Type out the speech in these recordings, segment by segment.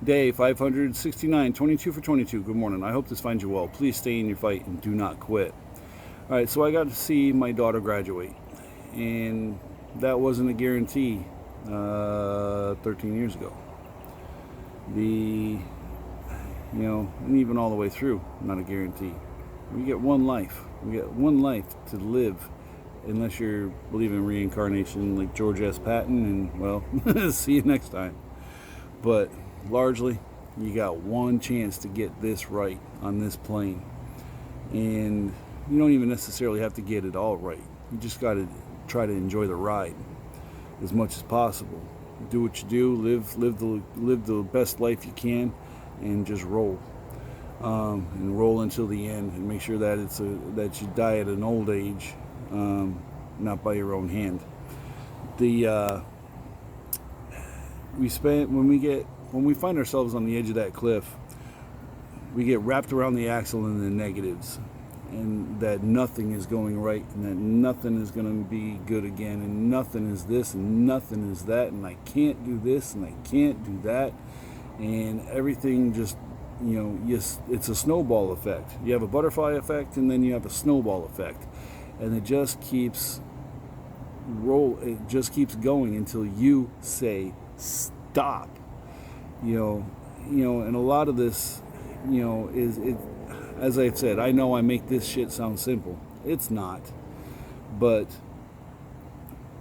Day 569, 22 for 22. Good morning. I hope this finds you well. Please stay in your fight and do not quit. All right, so I got to see my daughter graduate, and that wasn't a guarantee 13 years ago. And even all the way through, not a guarantee. We get one life. We get one life to live, unless you're believing in reincarnation like George S. Patton, and, well, see you next time. But largely, you got one chance to get this right on this plane. And you don't even necessarily have to get it all right. You just got to try to enjoy the ride as much as possible. Do what you do, live the best life you can, and just roll. And roll until the end, and make sure that that you die at an old age, not by your own hand. When we find ourselves on the edge of that cliff, we get wrapped around the axle in the negatives, and that nothing is going right, and that nothing is going to be good again, and nothing is this, and nothing is that, and I can't do this, and I can't do that, and everything just, yes, it's a snowball effect. You have a butterfly effect, and then you have a snowball effect, and it just keeps going until you say stop. And a lot of this, is it. As I said, I know I make this shit sound simple. It's not. But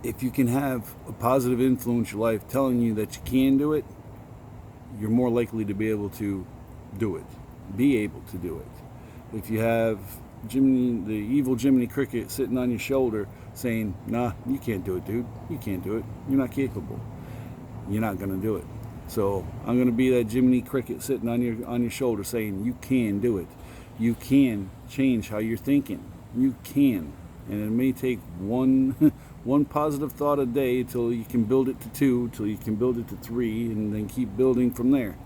if you can have a positive influence in your life telling you that you can do it, you're more likely to be able to do it. Be able to do it. If you have the evil Jiminy Cricket sitting on your shoulder saying, nah, you can't do it, dude. You can't do it. You're not capable. You're not going to do it. So I'm going to be that Jiminy Cricket sitting on your shoulder saying, you can do it. You can change how you're thinking. You can. And it may take one positive thought a day till you can build it to 2, till you can build it to 3, and then keep building from there.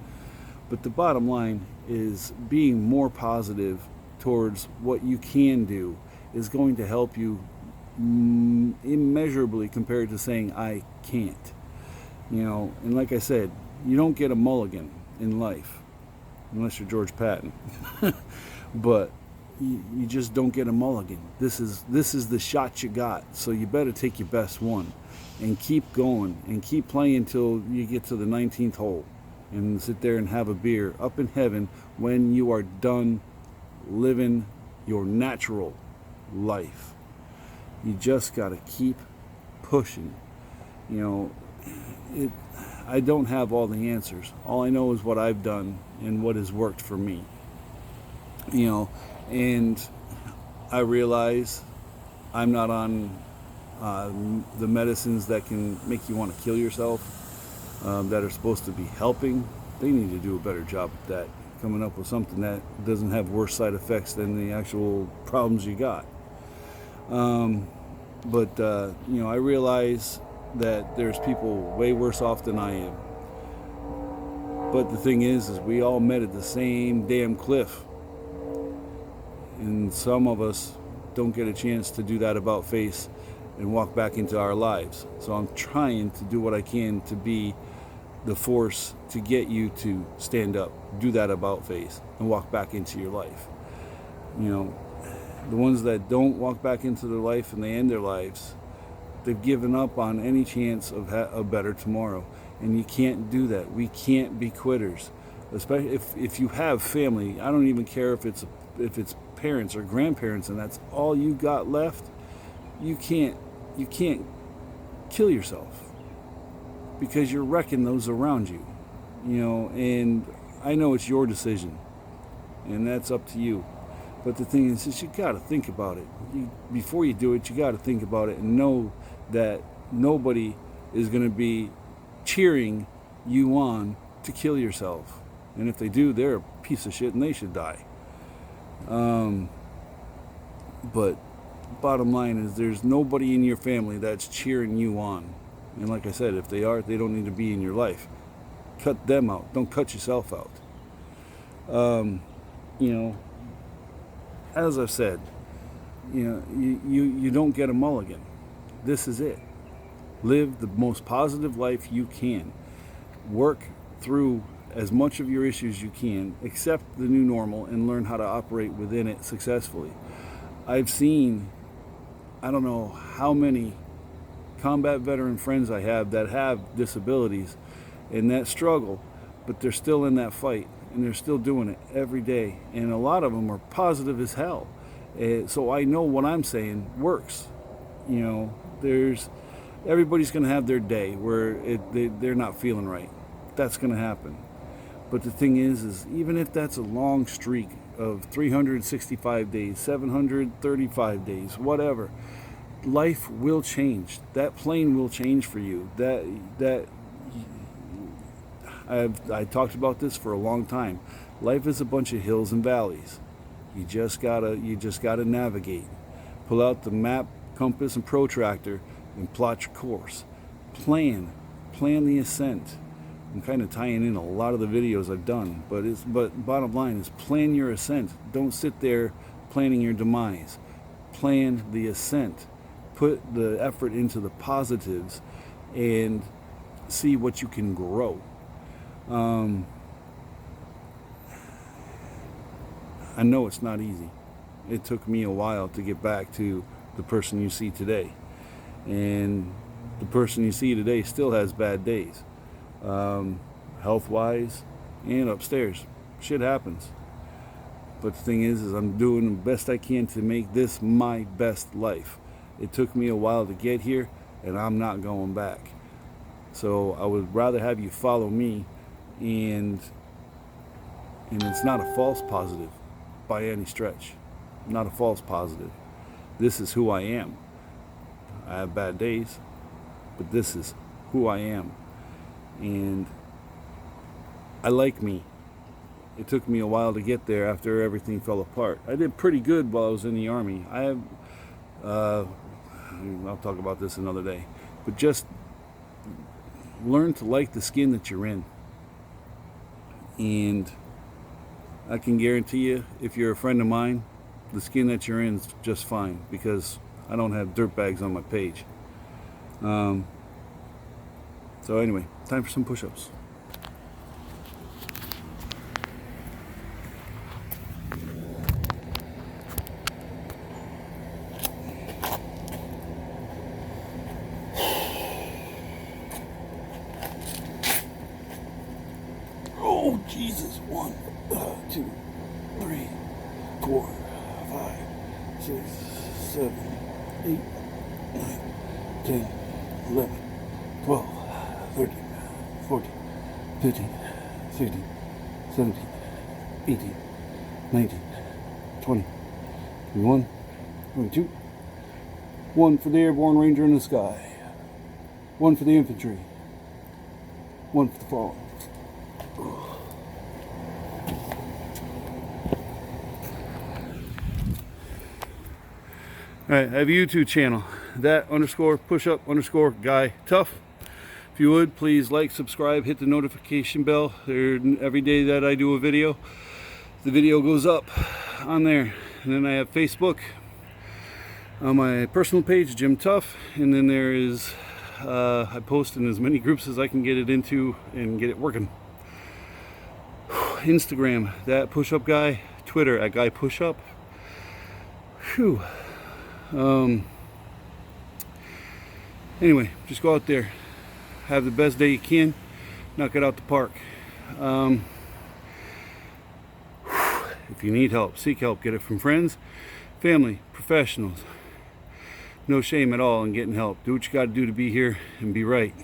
But the bottom line is being more positive towards what you can do is going to help you immeasurably compared to saying I can't. And like I said, you don't get a mulligan in life unless you're George Patton. But you just don't get a mulligan. This is the shot you got, so you better take your best one and keep going and keep playing until you get to the 19th hole and sit there and have a beer up in heaven when you are done living your natural life. You just got to keep pushing. I don't have all the answers. All I know is what I've done and what has worked for me. And I realize I'm not on the medicines that can make you want to kill yourself, that are supposed to be helping. They need to do a better job at that, coming up with something that doesn't have worse side effects than the actual problems you got. But I realize that there's people way worse off than I am. But the thing is we all met at the same damn cliff. And some of us don't get a chance to do that about face and walk back into our lives. So I'm trying to do what I can to be the force to get you to stand up, do that about face, and walk back into your life. The ones that don't walk back into their life and they end their lives, they've given up on any chance of a better tomorrow. And you can't do that. We can't be quitters. Especially if you have family. I don't even care if it's parents or grandparents and that's all you got left. You can't kill yourself because you're wrecking those around you. And I know it's your decision and that's up to you. But the thing is you got to think about it. Before you do it, you got to think about it and know that nobody is going to be cheering you on to kill yourself. And if they do, they're a piece of shit and they should die. But bottom line is there's nobody in your family that's cheering you on. And like I said, if they are, they don't need to be in your life. Cut them out. Don't cut yourself out. As I've said, you don't get a mulligan. This is it. Live the most positive life you can. Work through as much of your issues as you can, accept the new normal, and learn how to operate within it successfully. I've seen, I don't know how many combat veteran friends I have that have disabilities and that struggle, but they're still in that fight and they're still doing it every day. And a lot of them are positive as hell. So I know what I'm saying works. You know, everybody's going to have their day where they're not feeling right. That's going to happen. But the thing is even if that's a long streak of 365 days, 735 days, whatever, life will change. That plane will change for you. I talked about this for a long time. Life is a bunch of hills and valleys. You just gotta navigate. Pull out the map, compass, and protractor and plot your course. Plan the ascent. I'm kind of tying in a lot of the videos I've done, but bottom line is plan your ascent. Don't sit there planning your demise. Plan the ascent. Put the effort into the positives and see what you can grow. I know it's not easy. It took me a while to get back to the person you see today. And the person you see today still has bad days. Health-wise and upstairs. Shit happens. But the thing is I'm doing the best I can to make this my best life. It took me a while to get here, and I'm not going back. So I would rather have you follow me, and it's not a false positive by any stretch. Not a false positive. This is who I am. I have bad days, but this is who I am. And I like me. It took me a while to get there after everything fell apart. I did pretty good while I was in the Army. I'll talk about this another day. But just learn to like the skin that you're in. And I can guarantee you, if you're a friend of mine, the skin that you're in is just fine, because I don't have dirtbags on my page. So anyway, time for some push-ups. Oh, Jesus. 1, 2, 3, 4, 5, 6, 7, 8, 9, 10, 11, 12, 13, 14, 15, 16, 17, 18, 19, 20, 21, 22. 1 for the airborne ranger in the sky. 1 for the infantry. 1 for the fallen. Alright, I have a YouTube channel, that_push-up_guy tough. If you would, please like, subscribe, hit the notification bell. Every day that I do a video, the video goes up on there. And then I have Facebook on my personal page, Jim Tough. And then there is, I post in as many groups as I can get it into and get it working. Instagram, that push-up guy. Twitter, at guy push-up. Whew. Anyway, just go out there, have the best day you can, knock it out the park. If you need help, seek help. Get it from friends, family, professionals. No shame at all in getting help. Do what you got to do to be here and be right.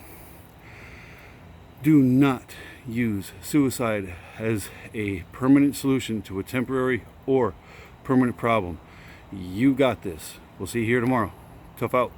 Do not use suicide as a permanent solution to a temporary or permanent problem. You got this. We'll see you here tomorrow. Tough out.